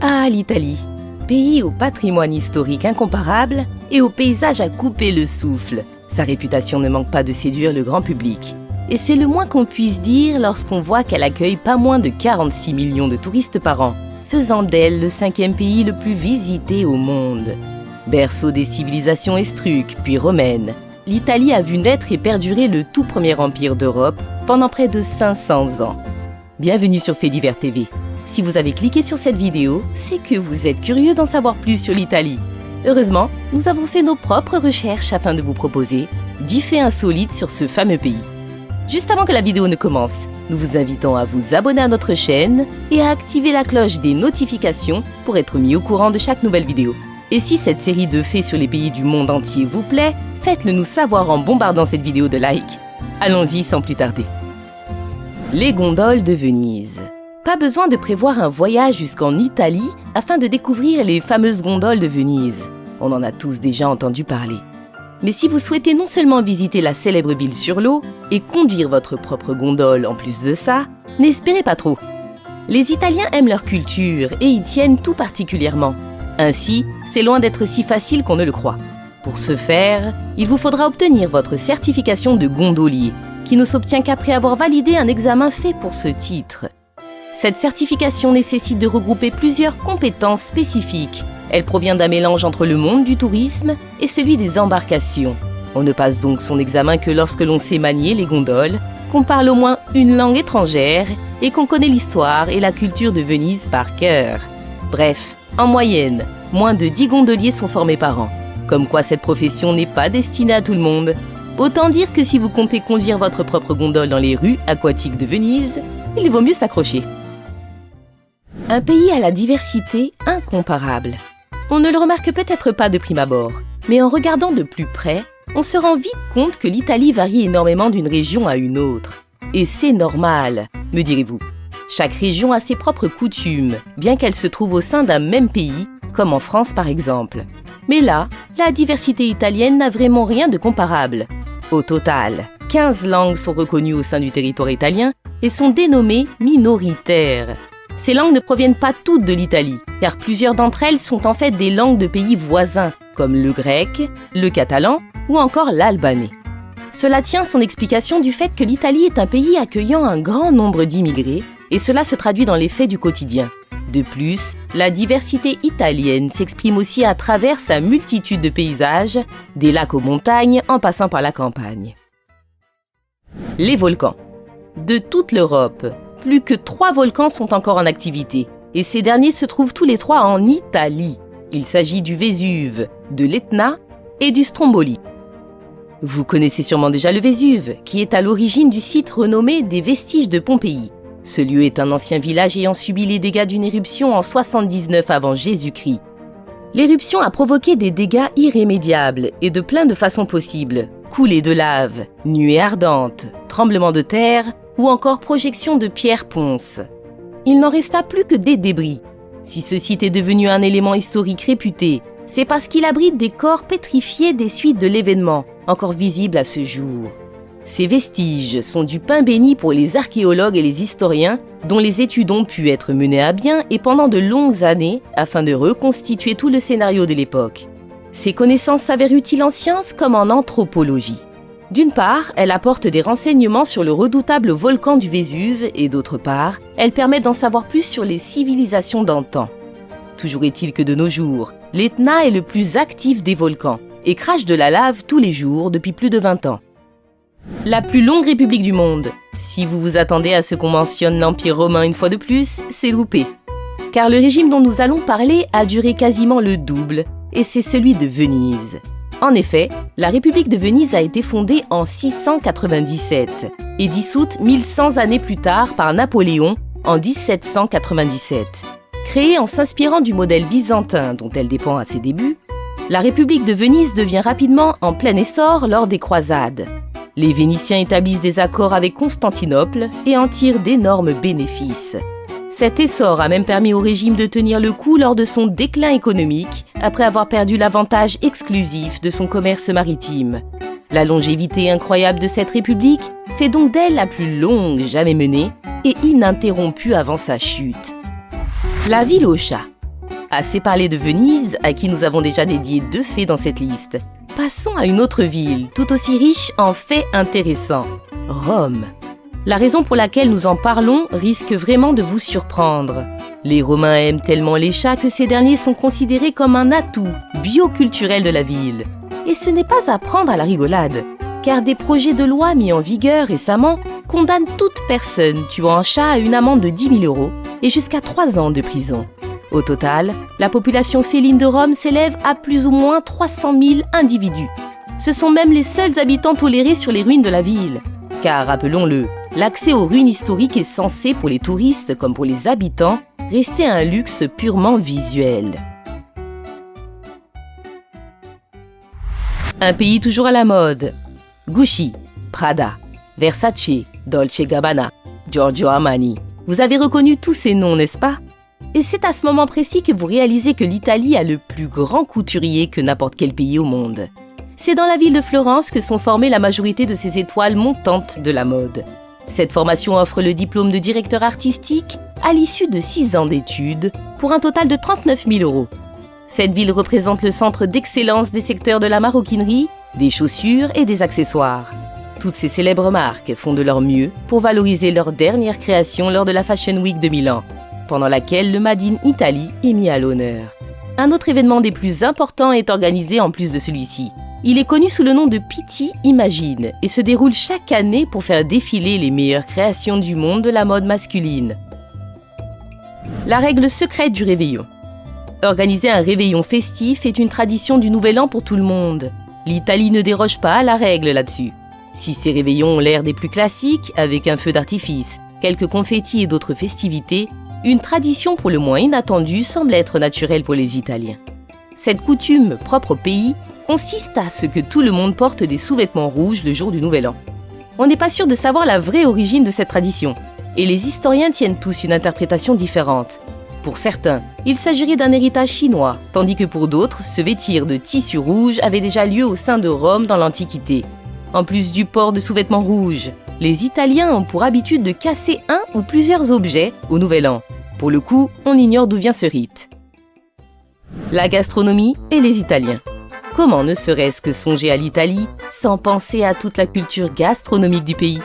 Ah, l'Italie, pays au patrimoine historique incomparable et au paysage à couper le souffle. Sa réputation ne manque pas de séduire le grand public. Et c'est le moins qu'on puisse dire lorsqu'on voit qu'elle accueille pas moins de 46 millions de touristes par an, faisant d'elle le 5e pays le plus visité au monde. Berceau des civilisations estruques, puis romaines, l'Italie a vu naître et perdurer le tout premier empire d'Europe pendant près de 500 ans. Bienvenue sur Faits Divers TV. Si vous avez cliqué sur cette vidéo, c'est que vous êtes curieux d'en savoir plus sur l'Italie. Heureusement, nous avons fait nos propres recherches afin de vous proposer 10 faits insolites sur ce fameux pays. Juste avant que la vidéo ne commence, nous vous invitons à vous abonner à notre chaîne et à activer la cloche des notifications pour être mis au courant de chaque nouvelle vidéo. Et si cette série de faits sur les pays du monde entier vous plaît, faites-le nous savoir en bombardant cette vidéo de likes. Allons-y sans plus tarder. Les gondoles de Venise. Pas besoin de prévoir un voyage jusqu'en Italie afin de découvrir les fameuses gondoles de Venise. On en a tous déjà entendu parler. Mais si vous souhaitez non seulement visiter la célèbre ville sur l'eau et conduire votre propre gondole en plus de ça, n'espérez pas trop. Les Italiens aiment leur culture et y tiennent tout particulièrement. Ainsi, c'est loin d'être si facile qu'on ne le croit. Pour ce faire, il vous faudra obtenir votre certification de gondolier, qui ne s'obtient qu'après avoir validé un examen fait pour ce titre. Cette certification nécessite de regrouper plusieurs compétences spécifiques. Elle provient d'un mélange entre le monde du tourisme et celui des embarcations. On ne passe donc son examen que lorsque l'on sait manier les gondoles, qu'on parle au moins une langue étrangère et qu'on connaît l'histoire et la culture de Venise par cœur. Bref, en moyenne, moins de 10 gondoliers sont formés par an. Comme quoi cette profession n'est pas destinée à tout le monde. Autant dire que si vous comptez conduire votre propre gondole dans les rues aquatiques de Venise, il vaut mieux s'accrocher. Un pays à la diversité incomparable. On ne le remarque peut-être pas de prime abord, mais en regardant de plus près, on se rend vite compte que l'Italie varie énormément d'une région à une autre. Et c'est normal, me direz-vous. Chaque région a ses propres coutumes, bien qu'elle se trouve au sein d'un même pays, comme en France par exemple. Mais là, la diversité italienne n'a vraiment rien de comparable. Au total, 15 langues sont reconnues au sein du territoire italien et sont dénommées minoritaires. Ces langues ne proviennent pas toutes de l'Italie, car plusieurs d'entre elles sont en fait des langues de pays voisins, comme le grec, le catalan ou encore l'albanais. Cela tient son explication du fait que l'Italie est un pays accueillant un grand nombre d'immigrés, et cela se traduit dans les faits du quotidien. De plus, la diversité italienne s'exprime aussi à travers sa multitude de paysages, des lacs aux montagnes en passant par la campagne. Les volcans. De toute l'Europe, plus que 3 volcans sont encore en activité, et ces derniers se trouvent tous les 3 en Italie. Il s'agit du Vésuve, de l'Etna et du Stromboli. Vous connaissez sûrement déjà le Vésuve, qui est à l'origine du site renommé des Vestiges de Pompéi. Ce lieu est un ancien village ayant subi les dégâts d'une éruption en 79 avant Jésus-Christ. L'éruption a provoqué des dégâts irrémédiables et de plein de façons possibles. Coulées de lave, nuées ardentes, tremblements de terre ou encore projection de pierres ponces. Il n'en resta plus que des débris. Si ce site est devenu un élément historique réputé, c'est parce qu'il abrite des corps pétrifiés des suites de l'événement, encore visibles à ce jour. Ces vestiges sont du pain béni pour les archéologues et les historiens, dont les études ont pu être menées à bien et pendant de longues années, afin de reconstituer tout le scénario de l'époque. Ces connaissances s'avèrent utiles en sciences comme en anthropologie. D'une part, elle apporte des renseignements sur le redoutable volcan du Vésuve et d'autre part, elle permet d'en savoir plus sur les civilisations d'antan. Toujours est-il que de nos jours, l'Etna est le plus actif des volcans et crache de la lave tous les jours depuis plus de 20 ans. La plus longue république du monde. Si vous vous attendez à ce qu'on mentionne l'Empire romain une fois de plus, c'est loupé. Car le régime dont nous allons parler a duré quasiment le double, et c'est celui de Venise. En effet, la République de Venise a été fondée en 697 et dissoute 1100 années plus tard par Napoléon en 1797. Créée en s'inspirant du modèle byzantin dont elle dépend à ses débuts, la République de Venise devient rapidement en plein essor lors des croisades. Les Vénitiens établissent des accords avec Constantinople et en tirent d'énormes bénéfices. Cet essor a même permis au régime de tenir le coup lors de son déclin économique, après avoir perdu l'avantage exclusif de son commerce maritime. La longévité incroyable de cette république fait donc d'elle la plus longue jamais menée et ininterrompue avant sa chute. La ville aux chats. Assez parlé de Venise, à qui nous avons déjà dédié 2 faits dans cette liste. Passons à une autre ville, tout aussi riche en faits intéressants, Rome. La raison pour laquelle nous en parlons risque vraiment de vous surprendre. Les Romains aiment tellement les chats que ces derniers sont considérés comme un atout bioculturel de la ville. Et ce n'est pas à prendre à la rigolade, car des projets de loi mis en vigueur récemment condamnent toute personne tuant un chat à une amende de 10 000 € et jusqu'à 3 ans de prison. Au total, la population féline de Rome s'élève à plus ou moins 300 000 individus. Ce sont même les seuls habitants tolérés sur les ruines de la ville. Car, rappelons-le, l'accès aux ruines historiques est censé, pour les touristes comme pour les habitants, rester un luxe purement visuel. Un pays toujours à la mode. Gucci, Prada, Versace, Dolce Gabbana, Giorgio Armani. Vous avez reconnu tous ces noms, n'est-ce pas? Et c'est à ce moment précis que vous réalisez que l'Italie a le plus grand couturier que n'importe quel pays au monde. C'est dans la ville de Florence que sont formées la majorité de ces étoiles montantes de la mode. Cette formation offre le diplôme de directeur artistique à l'issue de 6 ans d'études pour un total de 39 000 €. Cette ville représente le centre d'excellence des secteurs de la maroquinerie, des chaussures et des accessoires. Toutes ces célèbres marques font de leur mieux pour valoriser leur dernière création lors de la Fashion Week de Milan, pendant laquelle le Made in Italy est mis à l'honneur. Un autre événement des plus importants est organisé en plus de celui-ci. Il est connu sous le nom de Pitti Imagine et se déroule chaque année pour faire défiler les meilleures créations du monde de la mode masculine. La règle secrète du réveillon. Organiser un réveillon festif est une tradition du Nouvel An pour tout le monde. L'Italie ne déroge pas à la règle là-dessus. Si ces réveillons ont l'air des plus classiques, avec un feu d'artifice, quelques confettis et d'autres festivités, une tradition pour le moins inattendue semble être naturelle pour les Italiens. Cette coutume, propre au pays, consiste à ce que tout le monde porte des sous-vêtements rouges le jour du Nouvel An. On n'est pas sûr de savoir la vraie origine de cette tradition, et les historiens tiennent tous une interprétation différente. Pour certains, il s'agirait d'un héritage chinois, tandis que pour d'autres, se vêtir de tissu rouge avait déjà lieu au sein de Rome dans l'Antiquité. En plus du port de sous-vêtements rouges, les Italiens ont pour habitude de casser un ou plusieurs objets au Nouvel An. Pour le coup, on ignore d'où vient ce rite. La gastronomie et les Italiens. Comment ne serait-ce que songer à l'Italie sans penser à toute la culture gastronomique du pays?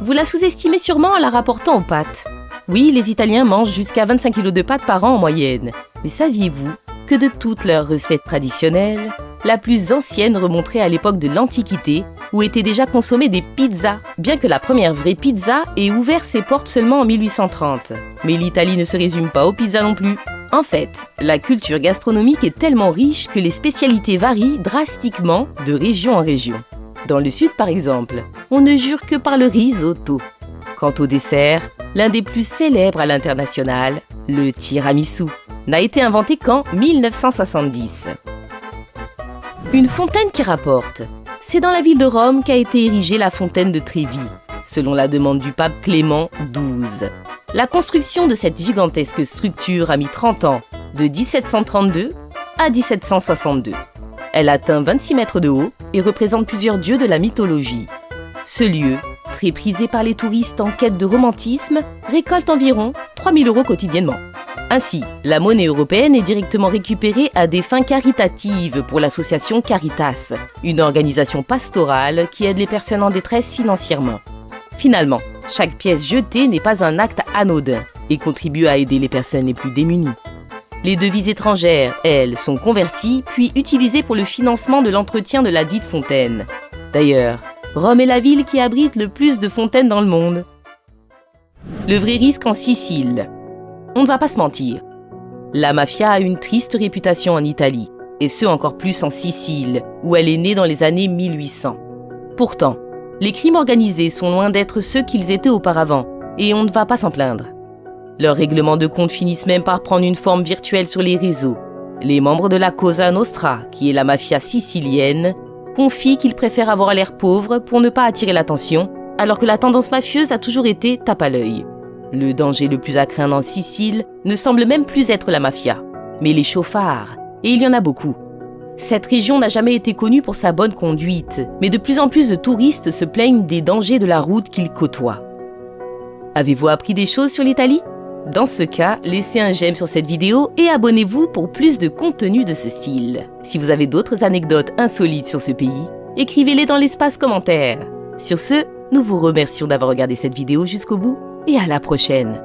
Vous la sous-estimez sûrement en la rapportant aux pâtes. Oui, les Italiens mangent jusqu'à 25 kg de pâtes par an en moyenne. Mais saviez-vous que de toutes leurs recettes traditionnelles, la plus ancienne remonterait à l'époque de l'Antiquité, où étaient déjà consommées des pizzas, bien que la première vraie pizza ait ouvert ses portes seulement en 1830. Mais l'Italie ne se résume pas aux pizzas non plus. En fait, la culture gastronomique est tellement riche que les spécialités varient drastiquement de région en région. Dans le sud, par exemple, on ne jure que par le risotto. Quant au dessert, l'un des plus célèbres à l'international, le tiramisu, n'a été inventé qu'en 1970. Une fontaine qui rapporte. C'est dans la ville de Rome qu'a été érigée la fontaine de Trévi, selon la demande du pape Clément XII. La construction de cette gigantesque structure a mis 30 ans, de 1732 à 1762. Elle atteint 26 mètres de haut et représente plusieurs dieux de la mythologie. Ce lieu, très prisé par les touristes en quête de romantisme, récolte environ 3 000 € quotidiennement. Ainsi, la monnaie européenne est directement récupérée à des fins caritatives pour l'association Caritas, une organisation pastorale qui aide les personnes en détresse financièrement. Finalement, chaque pièce jetée n'est pas un acte anodin et contribue à aider les personnes les plus démunies. Les devises étrangères, elles, sont converties puis utilisées pour le financement de l'entretien de la dite fontaine. D'ailleurs, Rome est la ville qui abrite le plus de fontaines dans le monde. Le vrai risque en Sicile. On ne va pas se mentir. La mafia a une triste réputation en Italie, et ce encore plus en Sicile, où elle est née dans les années 1800. Pourtant, les crimes organisés sont loin d'être ceux qu'ils étaient auparavant, et on ne va pas s'en plaindre. Leurs règlements de compte finissent même par prendre une forme virtuelle sur les réseaux. Les membres de la Cosa Nostra, qui est la mafia sicilienne, confient qu'ils préfèrent avoir l'air pauvres pour ne pas attirer l'attention, alors que la tendance mafieuse a toujours été tape à l'œil. Le danger le plus à craindre en Sicile ne semble même plus être la mafia, mais les chauffards, et il y en a beaucoup. Cette région n'a jamais été connue pour sa bonne conduite, mais de plus en plus de touristes se plaignent des dangers de la route qu'ils côtoient. Avez-vous appris des choses sur l'Italie? Dans ce cas, laissez un j'aime sur cette vidéo et abonnez-vous pour plus de contenu de ce style. Si vous avez d'autres anecdotes insolites sur ce pays, écrivez-les dans l'espace commentaire. Sur ce, nous vous remercions d'avoir regardé cette vidéo jusqu'au bout et à la prochaine.